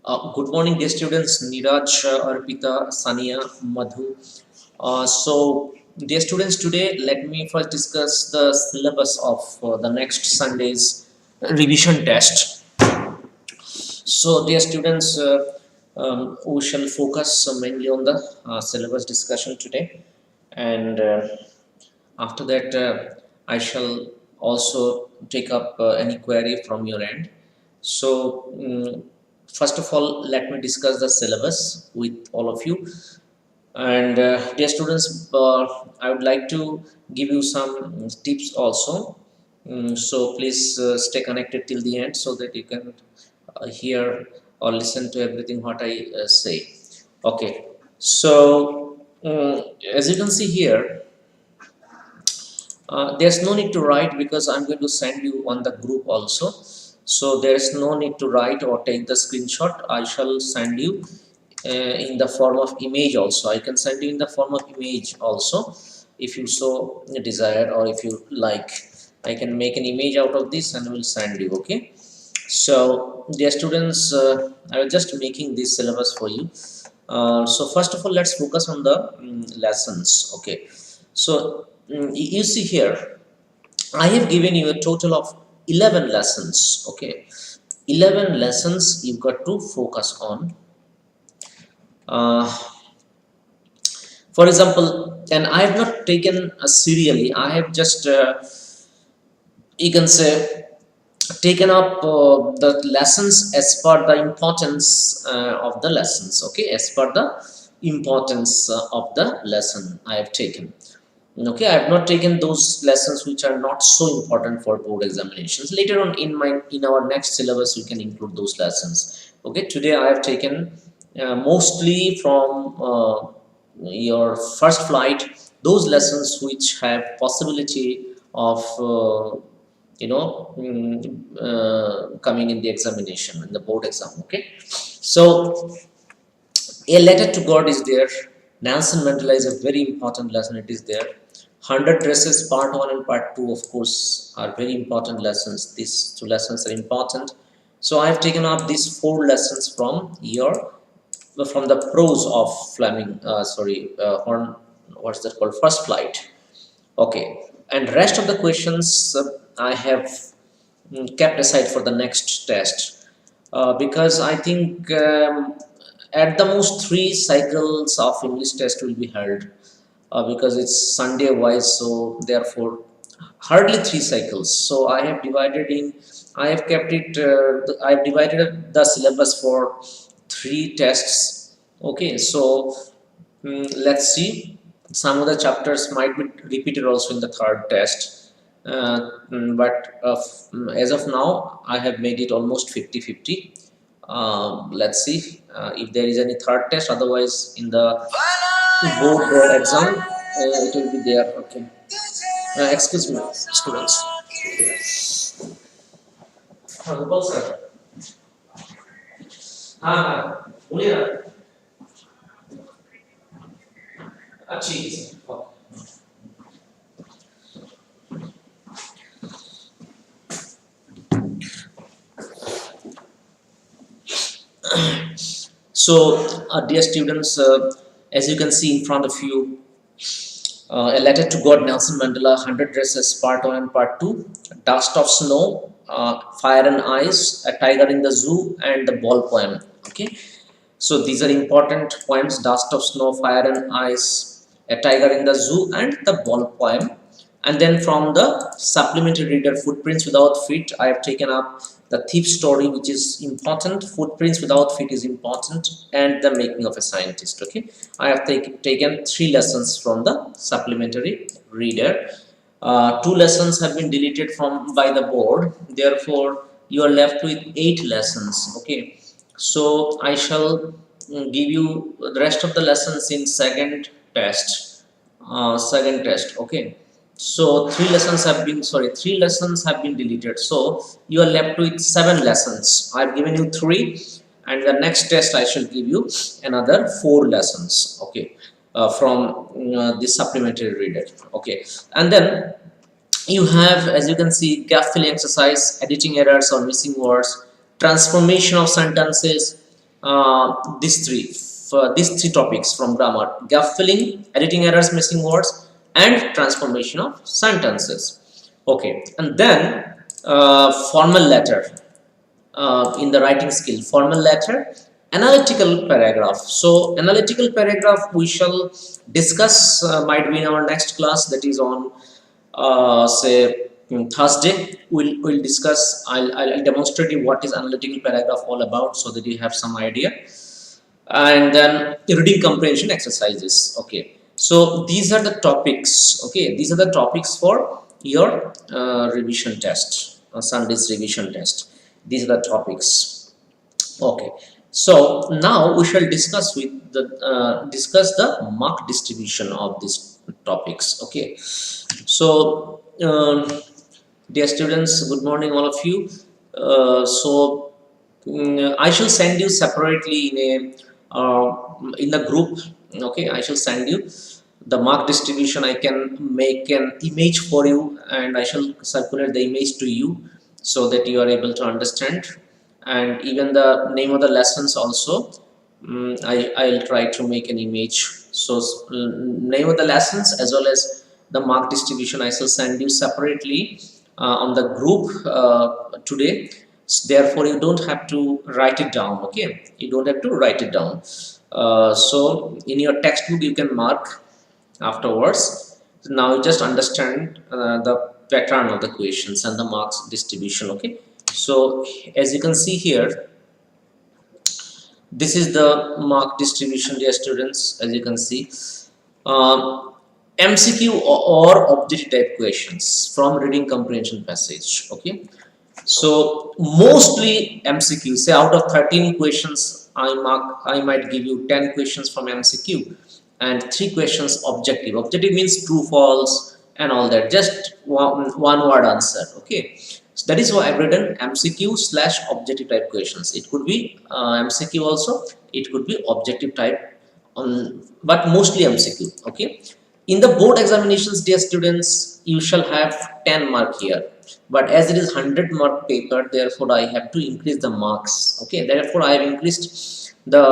Good morning, dear students. Niraj, Arpita, Sania, Madhu. Dear students, today let me first discuss the syllabus of the next Sunday's revision test. So, dear students, we shall focus mainly on the syllabus discussion today, and after that, I shall also take up any query from your end. So, first of all, let me discuss the syllabus with all of you. And dear students, I would like to give you some tips also. So please stay connected till the end so that you can hear or listen to everything what I say. Okay. So as you can see here, there's no need to write because I'm going to send you on the group also. So there's no need to write or take the screenshot. I shall send you in the form of image also. I can send you in the form of image also if you so desire, or if you like, I can make an image out of this and will send you. Okay. So dear students, I was just making this syllabus for you. So first of all, let's focus on the lessons. Okay. So you see here, I have given you a total of 11 lessons. Okay. 11 lessons you've got to focus on. For example, and I have not taken serially, I have just you can say taken up the lessons as per the importance of the lessons. Okay, as per the importance of the lesson I have taken. Okay, I have not taken those lessons which are not so important for board examinations. Later on in our next syllabus we can include those lessons. Okay, today I have taken mostly from your first flight, those lessons which have possibility of coming in the examination, in the board exam. Okay, so a letter to God is there. Nelson Mandela is a very important lesson. It is there. 100 dresses part 1 and part 2 of course are very important lessons. These two lessons are important. So I have taken up these 4 lessons from the prose of Fleming, Horn, what's that called, first flight. Okay, and rest of the questions I have kept aside for the next test because I think at the most 3 cycles of English test will be held because it's Sunday wise, so therefore hardly 3 cycles. So I have kept it, I have divided the syllabus for 3 tests. Okay, so let's see, some of the chapters might be repeated also in the third test, but as of now I have made it almost 50-50. Let's see if there is any third test, otherwise in the board exam it will be there. Okay, excuse me students. Gopal sir, हाँ बोलिए ना, अच्छी है। So dear students, as you can see in front of you, a letter to God, Nelson Mandela, 100 dresses part 1 and part 2, dust of snow, fire and ice, a tiger in the zoo, and the ball poem. Okay, so these are important poems: dust of snow, fire and ice, a tiger in the zoo, and the ball poem. And then from the supplementary reader, footprints without feet, I have taken up the thief story, which is important. Footprints without feet is important, and the making of a scientist. Okay, I have taken 3 lessons from the supplementary reader. 2 lessons have been deleted from by the board, therefore you are left with 8 lessons. Okay, so I shall give you the rest of the lessons in second test. Okay, so 3 lessons have been deleted, so you are left with 7 lessons. I have given you 3, and the next test I shall give you another 4 lessons. Okay, from this supplementary reader. Okay, and then you have, as you can see, gap filling exercise, editing errors or missing words, transformation of sentences, these three topics from grammar: gap filling, editing errors, missing words, and transformation of sentences. Okay, and then formal letter, in the writing skill, formal letter, analytical paragraph. So analytical paragraph we shall discuss, might be in our next class, that is on say Thursday. We'll discuss. I'll demonstrate you what is analytical paragraph all about, so that you have some idea. And then reading comprehension exercises. Okay, so these are the topics. Okay, these are the topics for your revision test, Sunday's revision test. These are the topics. Okay, so now we shall discuss the mark distribution of these topics. Okay, so dear students, good morning all of you. I shall send you separately in the group. Okay, I shall send you the mark distribution. I can make an image for you, and I shall circulate the image to you, so that you are able to understand, and even the name of the lessons also. I'll try to make an image. So name of the lessons as well as the mark distribution I shall send you separately on the group today. Therefore you don't have to write it down. Okay, you don't have to write it down. So in your textbook you can mark afterwards. Now you just understand the pattern of the questions and the marks distribution. Okay, so as you can see here, this is the mark distribution, dear students. As you can see, MCQ or objective type questions from reading comprehension passage. Okay, so mostly MCQ. Say out of 13 questions, I might give you 10 questions from MCQ and 3 questions objective. Objective means true, false, and all that. Just one word answer. Okay, so that is why I've written MCQ / objective type questions. It could be MCQ also. It could be objective type, but mostly MCQ. Okay. In the board examinations, dear students, you shall have 10 mark here. But as it is 100 mark paper, therefore I have to increase the marks. Okay. Therefore I have increased the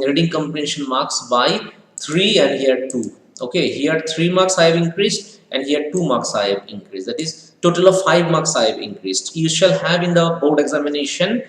reading comprehension marks by 3 and here 2. Okay. Here 3 marks I have increased and here 2 marks I have increased. That is total of 5 marks I have increased. You shall have in the board examination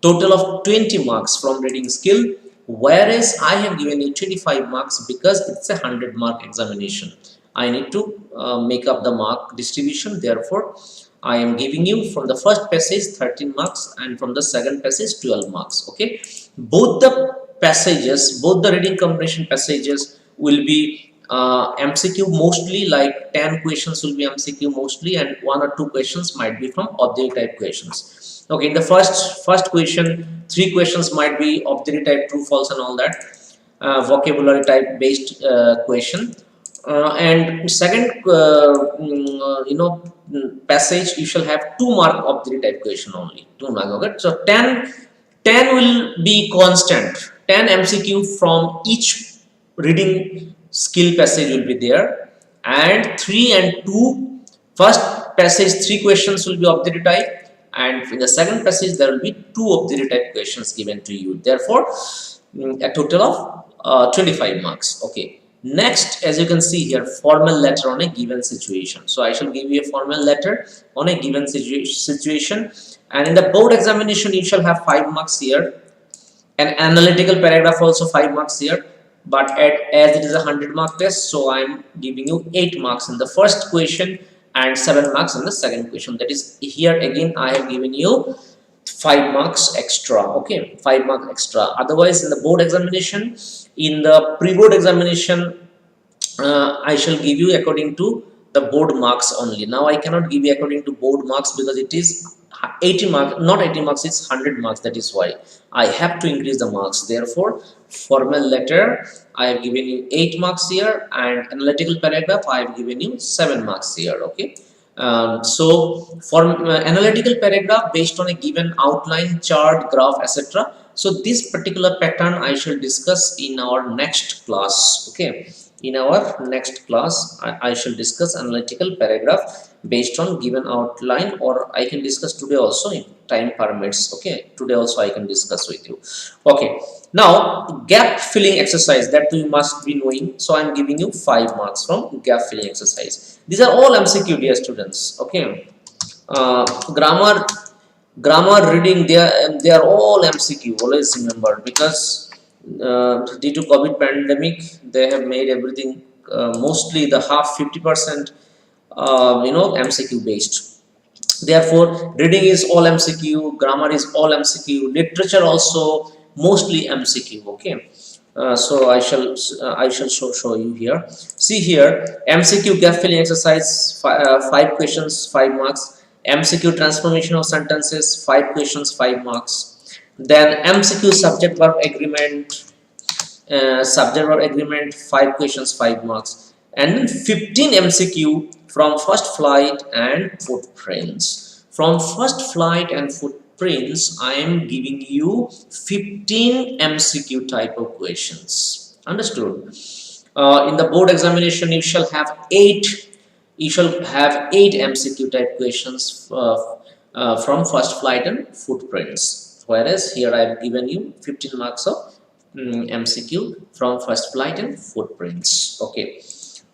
total of 20 marks from reading skill, whereas I have given you 25 marks because it's a 100 mark examination. I need to make up the mark distribution. Therefore I am giving you from the first passage 13 marks and from the second passage 12 marks. Okay, both the passages, both the reading comprehension passages will be MCQ mostly, like 10 questions will be MCQ mostly, and 1 or 2 questions might be from objective type questions. Okay, in the first question, 3 questions might be objective type, true, false, and all that, vocabulary type based question. And second passage, you shall have 2 mark objective type question only, 2 mark. Okay, so 10 will be constant. 10 MCQ from each reading skill passage will be there, and 3 and 2, first passage 3 questions will be objective type, and in the second passage there will be 2 objective type questions given to you. Therefore a total of 25 marks. Okay, next, as you can see here, formal letter on a given situation. So I shall give you a formal letter on a given situation, and in the board examination you shall have 5 marks here, an analytical paragraph also 5 marks here. But as it is a 100 mark test, so I am giving you 8 marks in the first question and 7 marks in the second question. That is, here again I have given you 5 marks extra. Okay, 5 marks extra. Otherwise in the board examination, in the pre-board examination, I shall give you according to the board marks only. Now I cannot give you according to board marks because it is 80 marks, not 80 marks, it's 100 marks. That is why I have to increase the marks. Therefore formal letter I have given you 8 marks here, and analytical paragraph I have given you 7 marks here. Okay, so for analytical paragraph based on a given outline, chart, graph, etc. So this particular pattern I shall discuss in our next class. Okay, in our next class. I shall discuss analytical paragraph based on given outline, or I can discuss today also if time permits. Okay, today also I can discuss with you. Okay, now gap filling exercise that you must be knowing. So I am giving you 5 marks from gap filling exercise. These are all MCQ, dear students. Okay, grammar, reading, they are all MCQ. Always remember, because due to COVID pandemic, they have made everything mostly the half 50% MCQ based. Therefore, reading is all MCQ, grammar is all MCQ, literature also mostly MCQ. Okay. So I shall show you here. See here, MCQ gap filling exercise, 5 questions, 5 marks. MCQ transformation of sentences, 5 questions, 5 marks. Then MCQ subject verb agreement, 5 questions, 5 marks. And then 15 MCQ from first flight and footprints. From first flight and footprints, I am giving you 15 MCQ type of questions. Understood? In the board examination, you shall have 8 MCQ type questions from first flight and footprints, whereas here I have given you 15 marks of MCQ from first flight and footprints. Okay,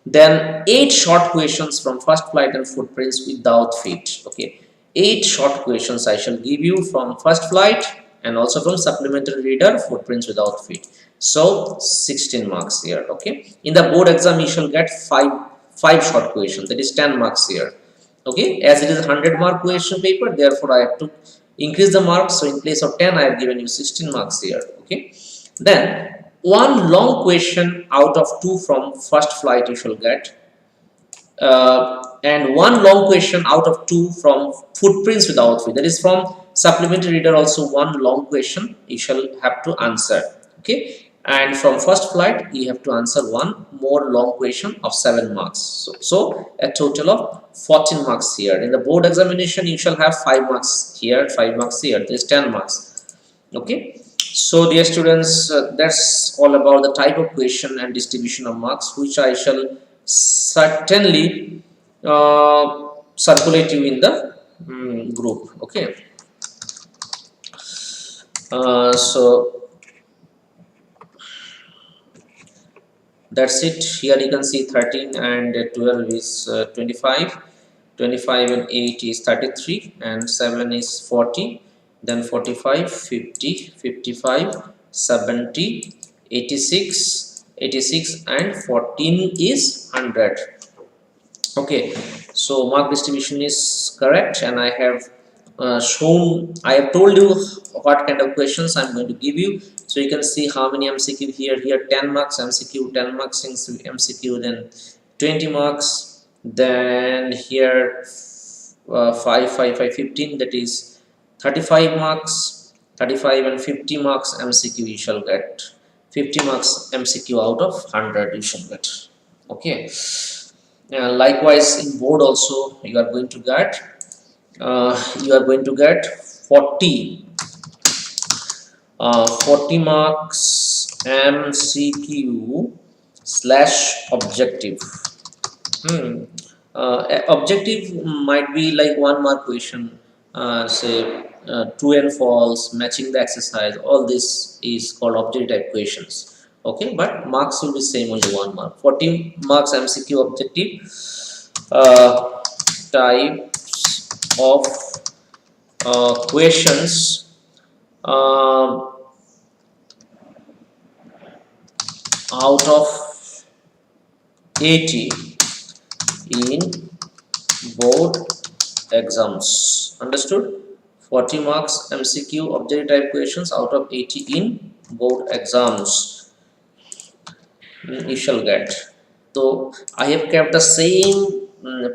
then 8 short questions from first flight and footprints without feet. Okay, 8 short questions I shall give you from first flight and also from supplementary reader, footprints without feet. So 16 marks here. Okay, in the board exam you shall get 5 short questions, that is 10 marks here. Okay, as it is a 100-mark question paper, therefore I have to increase the marks. So in place of 10, I have given you 16 marks here. Okay, then 1 long question out of 2 from first flight you shall get, and 1 long question out of 2 from footprints without feet. That is from supplementary reader also 1 long question you shall have to answer. Okay, and from first flight you have to answer 1 more long question of 7 marks. So a total of 14 marks here. In the board examination you shall have 5 marks here, 5 marks here. There is 10 marks. Okay, so dear students, that's all about the type of question and distribution of marks, which I shall certainly circulate you in the group. Okay, so that's it. Here you can see 13 and 12 is 25, 25 and 8 is 33, and 7 is 40, then 45, 50, 55, 70, 86, 86 and 14 is 100. Okay, so mark distribution is correct, and I have I have told you what kind of questions I'm going to give you. So you can see how many MCQ here 10 marks MCQ, 10 marks MCQ, then 20 marks, then here 15, that is 35 marks, 35 and 50 marks MCQ you shall get. 50 marks MCQ out of 100 you shall get. Okay, likewise in board also you are going to get 40 marks MCQ / objective. Objective might be like 1 mark question, say true and false, matching the exercise. All this is called objective type questions. Okay, but marks will be same, only 1 mark. 40 marks MCQ objective types of questions out of 80 in board exams. Understood? 40 marks MCQ objective type questions out of 80 in board exams you shall get. So I have kept the same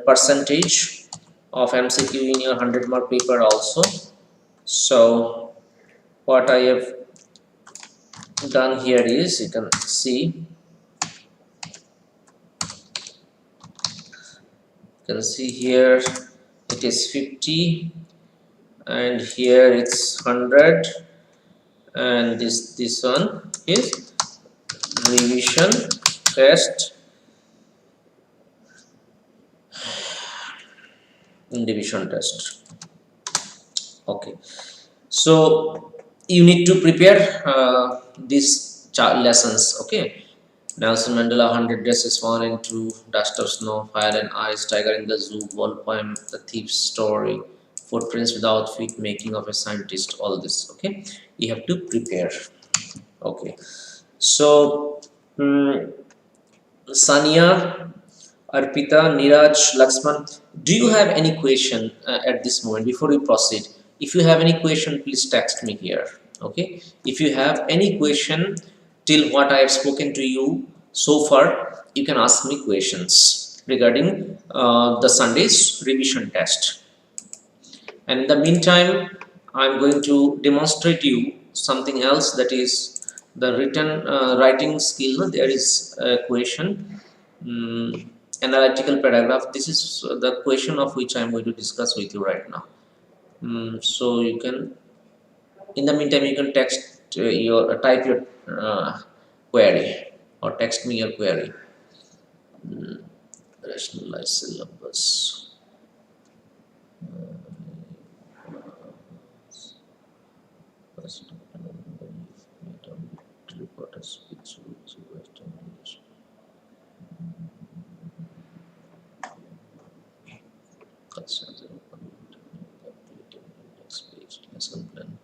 percentage of MCQ in your 100-mark paper also. So what I have done here is, you can see here it is 50, and here it's 100, and this one is revision test in division test. Okay, so you need to prepare these lessons. Okay, Nelson Mandela 100 Dresses, 1 and 2, Dust of Snow, Fire and Ice, Tiger in the Zoo, Wall Poem, The Thief's Story, Footprints Without Feet, Making of a Scientist, all this. Okay, you have to prepare. Okay, so Sania, Arpita, Niraj, Laxman, do you have any question at this moment before we proceed? If you have any question, please text me here. Okay. If you have any question till what I have spoken to you so far, you can ask me questions regarding the Sunday's revision test. And in the meantime, I'm going to demonstrate you something else, that is the writing skill. There is a question, analytical paragraph. This is the question of which I'm going to discuss with you right now. So you can, in the meantime, you can text your type your query, or text me your query. Rationalize syllabus. Lesson plan.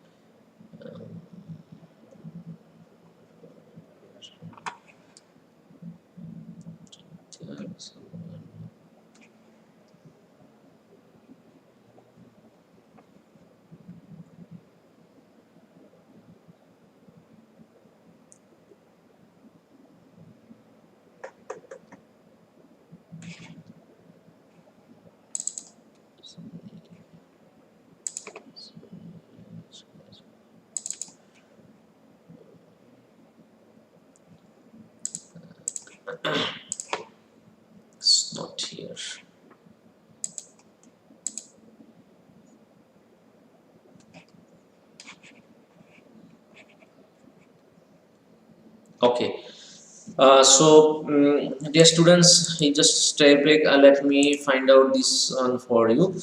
It's not here. Okay. Dear students, you just stay back and let me find out this one for you.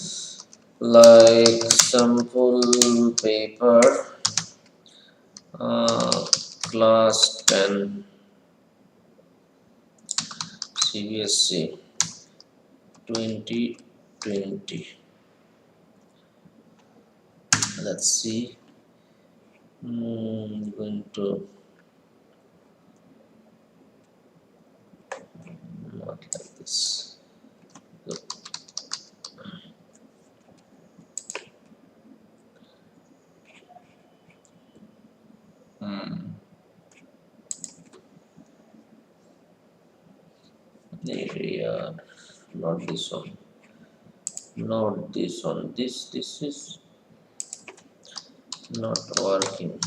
Like sample paper, class 10, CBSE 2020. Let's see. Going to not like this. Good. Area, not this one. Not this one. This is not working.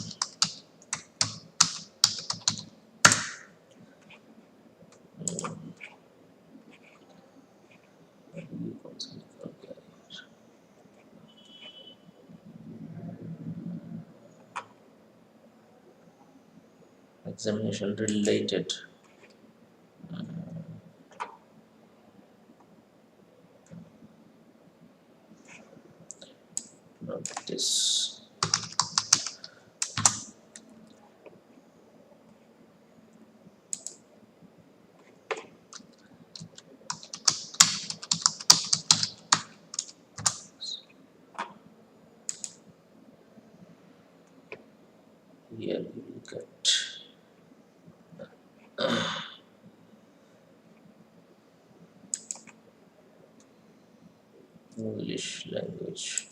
Examination related. Not this. Here we will get English language.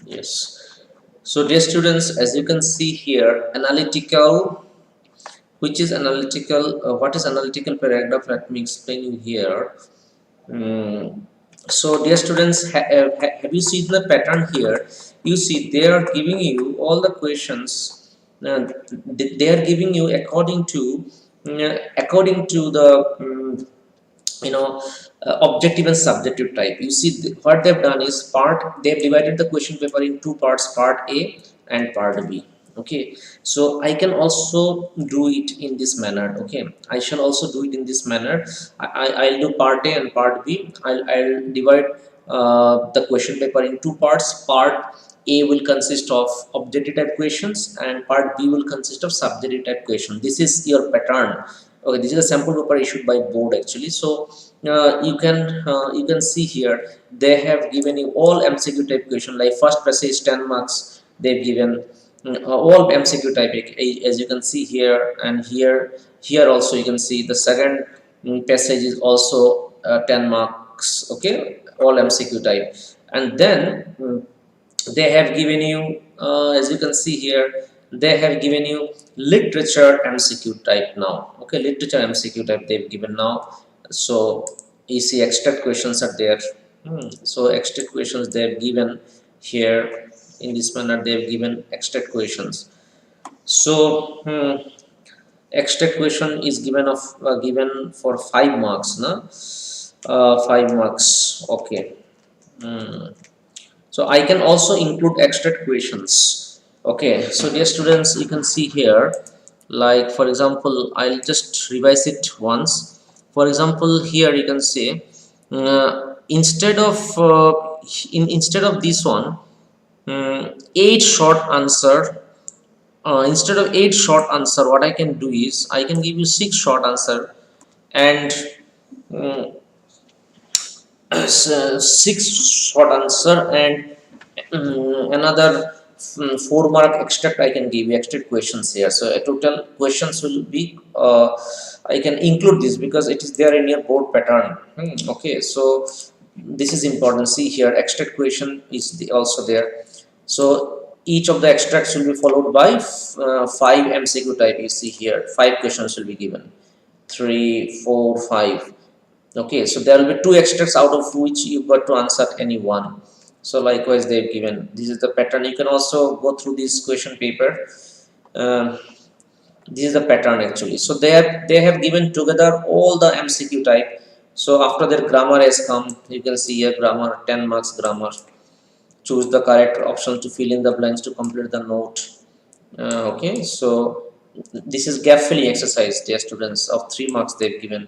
Yes. So dear students, as you can see here, analytical, which is analytical, what is analytical paragraph? Let me explain you here. So dear students, have you seen the pattern here? You see they are giving you all the questions, they are giving you according to the objective and subjective type. You see what they've done is they've divided the question paper in two parts, part A and part B. Okay, so I can also do it in this manner. Okay, I shall also do it in this manner. I'll do part A and part B. I'll divide the question paper in two parts. Part A will consist of objective type questions and part B will consist of subjective type question. This is your pattern. Okay, this is a sample paper issued by board actually. So you can see here they have given you all MCQ type question, like first passage 10 marks they've given. All MCQ type, as you can see here, and here also you can see the second passage is also 10 marks. Okay, all MCQ type. And then they have given you, as you can see here, they have given you literature MCQ type now. Okay, literature MCQ type they've given now. So you see extract questions are there. So extract questions they have given here in this manner. They have given extract questions. So extract question is given of given for 5 marks, na 5 marks. Okay. So I can also include extract questions. Okay, so dear students, you can see here, like for example, I'll just revise it once. For example, here you can say instead of instead of this one, 8 short answer. Instead of 8 short answer, what I can do is I can give you 6 short answer and 6 short answer and another 4 mark extract. I can give you extract questions here. So a total questions will be I can include this because it is there in your board pattern. Okay, so this is important. See here, extract question is also there. So each of the extracts will be followed by 5 MCQ type. You see here 5 questions will be given, 3 4 5. Okay, so there will be 2 extracts out of which you got to answer any one. So likewise they've given, this is the pattern. You can also go through this question paper. This is the pattern actually. So they have given together all the MCQ type. So after their grammar has come, you can see here grammar, 10 marks grammar. Choose the correct option to fill in the blanks to complete the note. Okay, so this is gap filling exercise, dear students, of 3 marks they've given.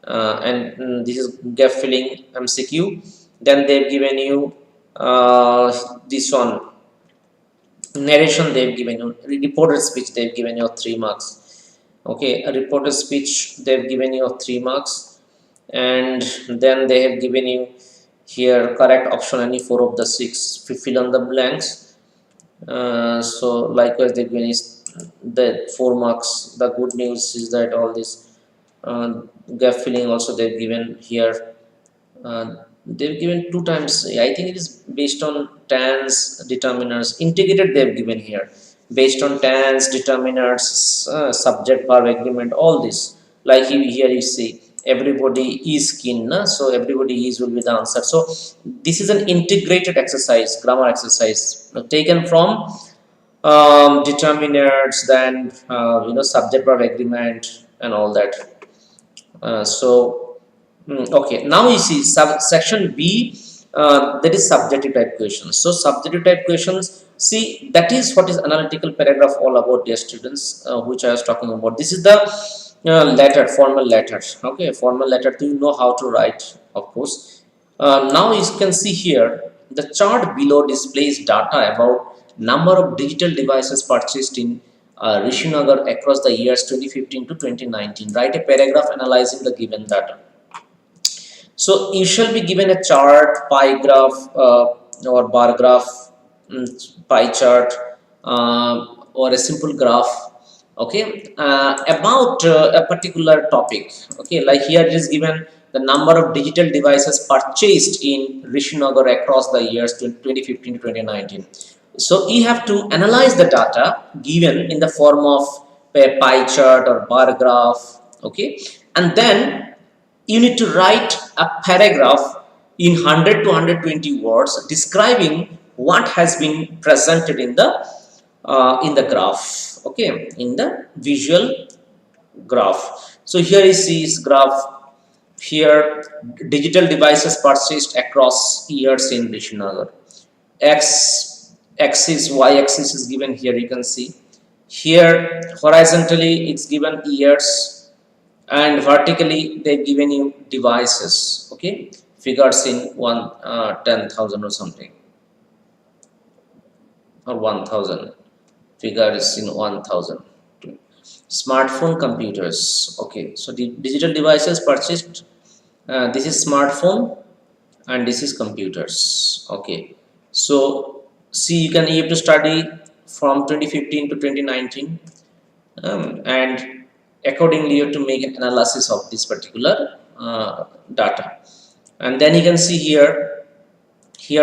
And this is gap filling MCQ. Then they've given you this one, narration they've given you, reported speech they've given you 3 marks. Okay, a reported speech they've given you 3 marks, and then they have given you here correct option any 4 of the 6, fill in the blanks. So likewise they've given is the 4 marks. The good news is that all this gap filling also they've given here. They've given 2 times. I think it is based on tans, determiners. Integrated they've given here based on tans, determiners, subject, verb, agreement, all this. Like here you see everybody is keen, na? So everybody is will be the answer. So this is an integrated exercise, grammar exercise taken from determiners, then subject, verb, agreement, and all that. Okay, now you see section B, that is subjective type questions. So subjective type questions, see, that is what is analytical paragraph all about, dear students, which I was talking about. This is the letter, formal letter. Okay, formal letter. Do you know how to write? Of course. Now you can see here the chart below displays data about number of digital devices purchased in Rishinagar across the years 2015 to 2019. Write a paragraph analyzing the given data. So you shall be given a chart, pie graph or bar graph, pie chart, or a simple graph. Okay, about a particular topic. Okay, like here it is given the number of digital devices purchased in Rishinagar across the years 2015 to 2019. So you have to analyze the data given in the form of a pie chart or bar graph. Okay, and then you need to write a paragraph in 100 to 120 words describing what has been presented in the graph. Okay, in the visual graph. So here you see this graph. Here digital devices purchased across years in Rishinagar. X axis, y axis is given here, you can see. Here horizontally it's given years, and vertically they've given you devices. Okay, figures in 10,000 or something, or 1,000. Figures in 1,000. Smartphone computers. Okay, so the digital devices purchased. This is smartphone and this is computers. Okay, so see, you have to study from 2015 to 2019, and accordingly you have to make an analysis of this particular data. And then you can see here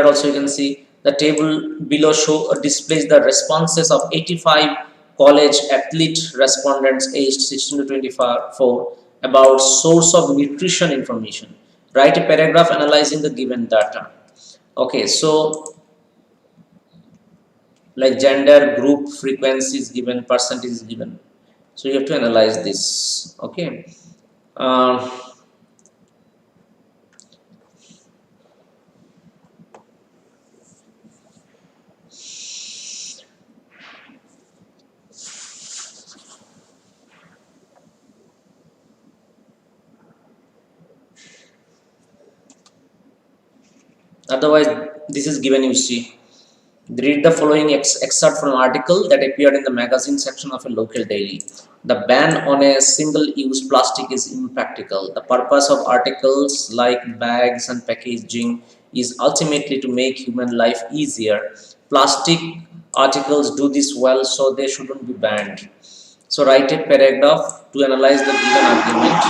also you can see the table below displays the responses of 85 college athlete respondents aged 16 to 24 about source of nutrition information. Write a paragraph analyzing the given data. Okay, so like gender, group, frequency is given, percentage is given. So you have to analyze this. Okay. Uh, Otherwise, this is given, you see. Read the following excerpt from an article that appeared in the magazine section of a local daily. The ban on a single-use plastic is impractical. The purpose of articles like bags and packaging is ultimately to make human life easier. Plastic articles do this well, so they shouldn't be banned. So write a paragraph to analyze the given argument.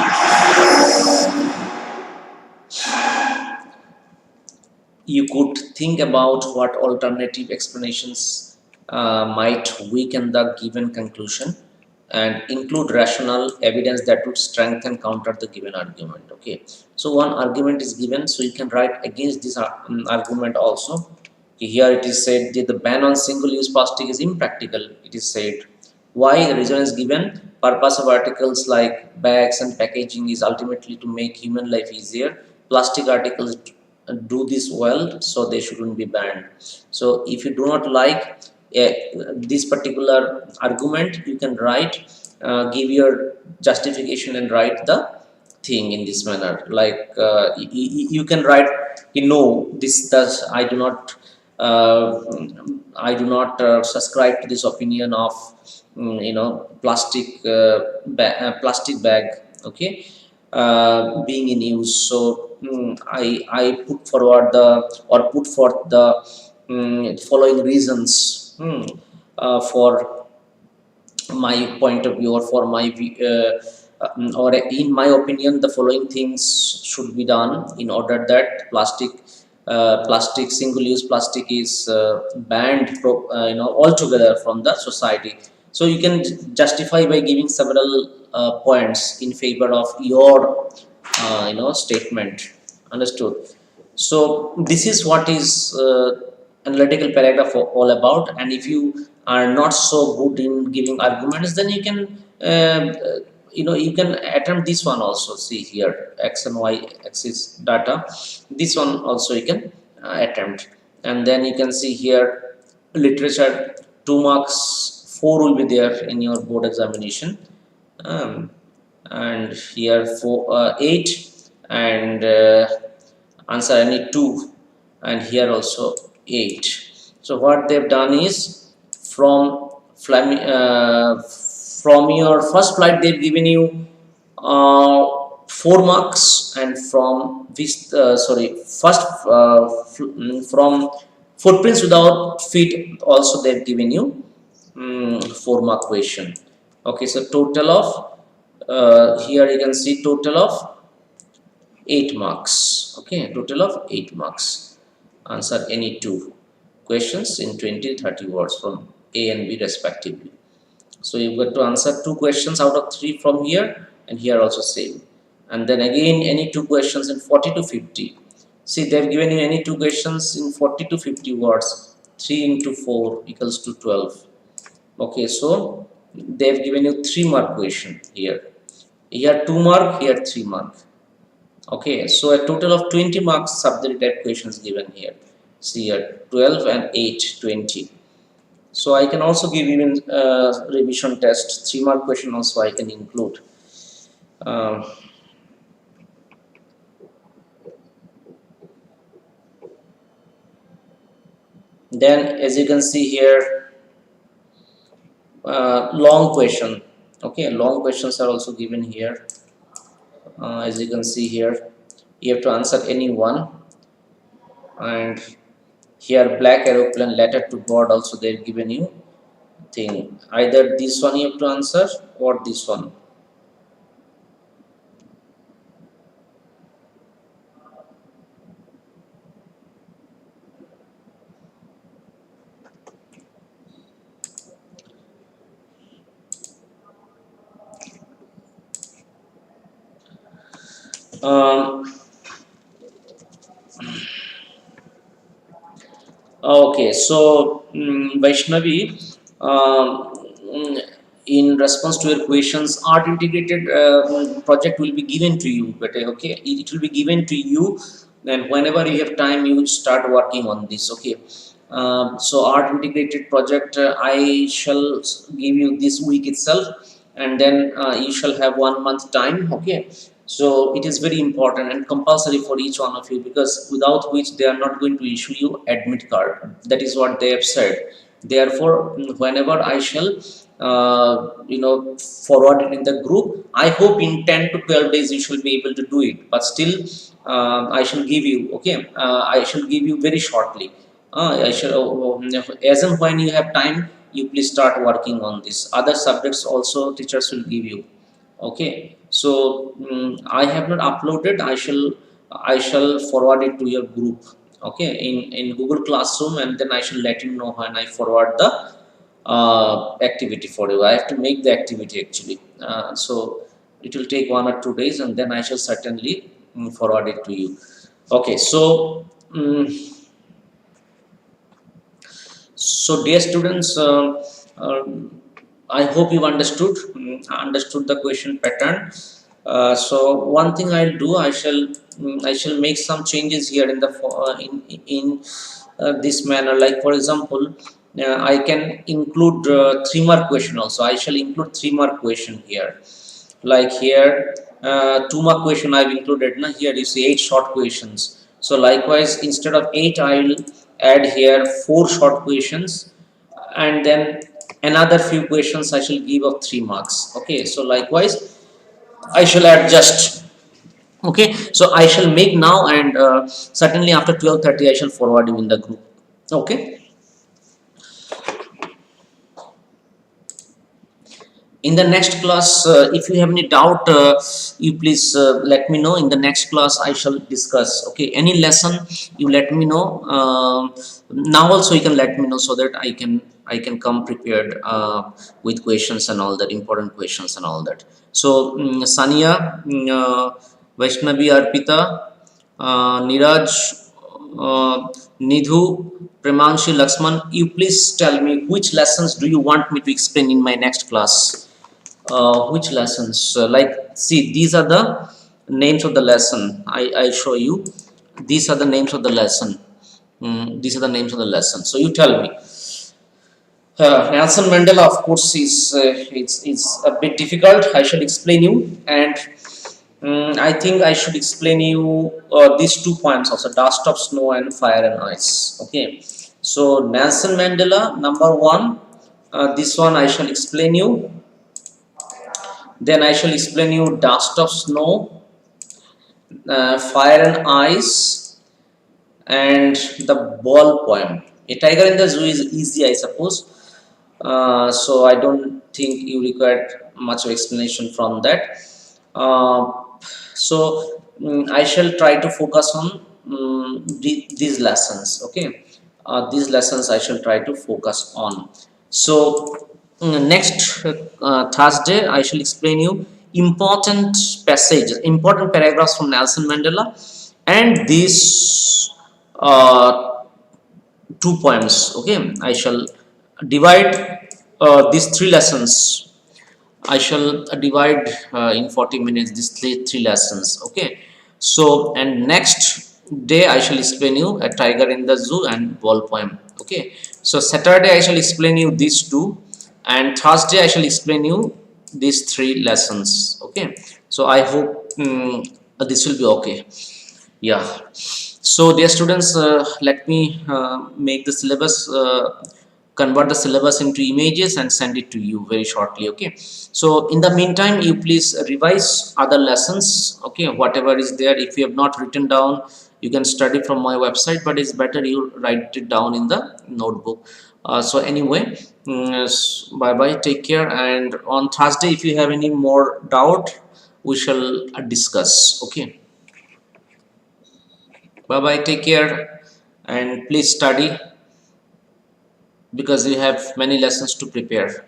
You could think about what alternative explanations might weaken the given conclusion and include rational evidence that would strengthen counter the given argument. Okay, so one argument is given, so you can write against this argument also. Okay, here it is said that the ban on single-use plastic is impractical. It is said why. The reason is given. Purpose of articles like bags and packaging is ultimately to make human life easier. Plastic articles do this well, so they shouldn't be banned. So if you do not like this particular argument, you can write, give your justification and write the thing in this manner. Like you can write, this does, uh, subscribe to this opinion of plastic bag. Okay, being in use. So I put forth the following reasons for my point of view, or for my or in my opinion, the following things should be done in order that plastic single-use plastic is banned altogether from the society. So you can justify by giving several points in favor of your statement. Understood? So this is what is analytical paragraph all about. And if you are not so good in giving arguments, then you can you can attempt this one also. See here, x and y axis data, this one also you can attempt. And then you can see here literature, 2 marks, 4 will be there in your board examination. And here 8, and answer any 2, and here also 8. So what they've done is, from from your first flight they've given you 4 marks, and from this first from footprints without feet also they've given you 4 mark question. Okay, so total of here you can see total of 8 marks. Okay, total of 8 marks. Answer any 2 questions in 20-30 words from A and B respectively. So you've got to answer 2 questions out of 3 from here, and here also same. And then again any 2 questions in 40 to 50. See, they've given you any 2 questions in 40 to 50 words. 3 into 4 equals to 12. Okay, so they've given you 3 mark question here. Here 2 mark, here 3 mark. Okay, so a total of 20 marks subject type questions given here. See here, 12 and 8, 20. So I can also give even revision test, 3 mark question also I can include. Um, then as you can see here, long question. Okay, long questions are also given here. As you can see here, you have to answer any one, and here black aeroplane, letter to God also they're given you thing. Either this one you have to answer or this one. Um, okay, so Vaishnavi, in response to your questions, art integrated project will be given to you. But okay, it will be given to you, and whenever you have time, you start working on this. Okay, so art integrated project I shall give you this week itself, and then you shall have 1 month time. Okay, so it is very important and compulsory for each one of you, because without which they are not going to issue you admit card. That is what they have said. Therefore, whenever I shall forward it in the group, I hope in 10 to 12 days you shall be able to do it. But still, I shall give you. Okay, I shall give you very shortly. I shall, as and when you have time, you please start working on this. Other subjects also teachers will give you. Okay, so I have not uploaded. I shall forward it to your group. Okay, in Google Classroom, and then I shall let you know when I forward the activity for you. I have to make the activity actually. So it will take 1 or 2 days, and then I shall certainly forward it to you. Okay, so dear students, I hope you understood the question pattern. So one thing I'll do, I shall make some changes here in the this manner. Like for example, I can include 3 mark question also. I shall include 3 mark question here. Like here, 2 mark question I've included. Now here you see 8 short questions. So likewise, instead of 8, I will add here 4 short questions, and then another few questions I shall give of 3 marks. Okay, so likewise I shall adjust. Okay, so I shall make now, and certainly after 12:30 I shall forward you in the group. Okay. In the next class, if you have any doubt, you please let me know. In the next class I shall discuss. Okay, any lesson you let me know. Now also you can let me know, so that I can come prepared with questions and all that, important questions and all that. So Sania, Vaishnavi, Arpita, Niraj, uh, Nidhu, Premanshi, Laxman, you please tell me which lessons do you want me to explain in my next class. Which lessons? Like, see, these are the names of the lesson. I show you. These are the names of the lesson. These are the names of the lesson. So you tell me. Nelson Mandela, of course, it's a bit difficult. I shall explain you, and I think I should explain you these 2 points also: dust of snow and fire and ice. Okay, so Nelson Mandela, number one. This one I shall explain you. Then I shall explain you dust of snow, fire and ice, and the ball poem. A tiger in the zoo is easy, I suppose. So I don't think you require much of explanation from that. Uh, so I shall try to focus on these lessons. Okay, these lessons I shall try to focus on. So next Thursday I shall explain you important passages, important paragraphs from Nelson Mandela, and these 2 poems. Okay, I shall divide these 3 lessons. I shall divide in 40 minutes these three lessons. Okay, so and next day I shall explain you a tiger in the zoo and ball poem. Okay, So Saturday I shall explain you these two, and Thursday I shall explain you these three lessons. Okay, so I hope this will be okay. Yeah. So dear students, let me make the syllabus, convert the syllabus into images and send it to you very shortly. Okay, so in the meantime you please revise other lessons. Okay, whatever is there, if you have not written down, you can study from my website, but it's better you write it down in the notebook. So anyway, bye bye, take care, and on Thursday if you have any more doubt, we shall discuss. Okay, bye bye, take care, and please study because you have many lessons to prepare.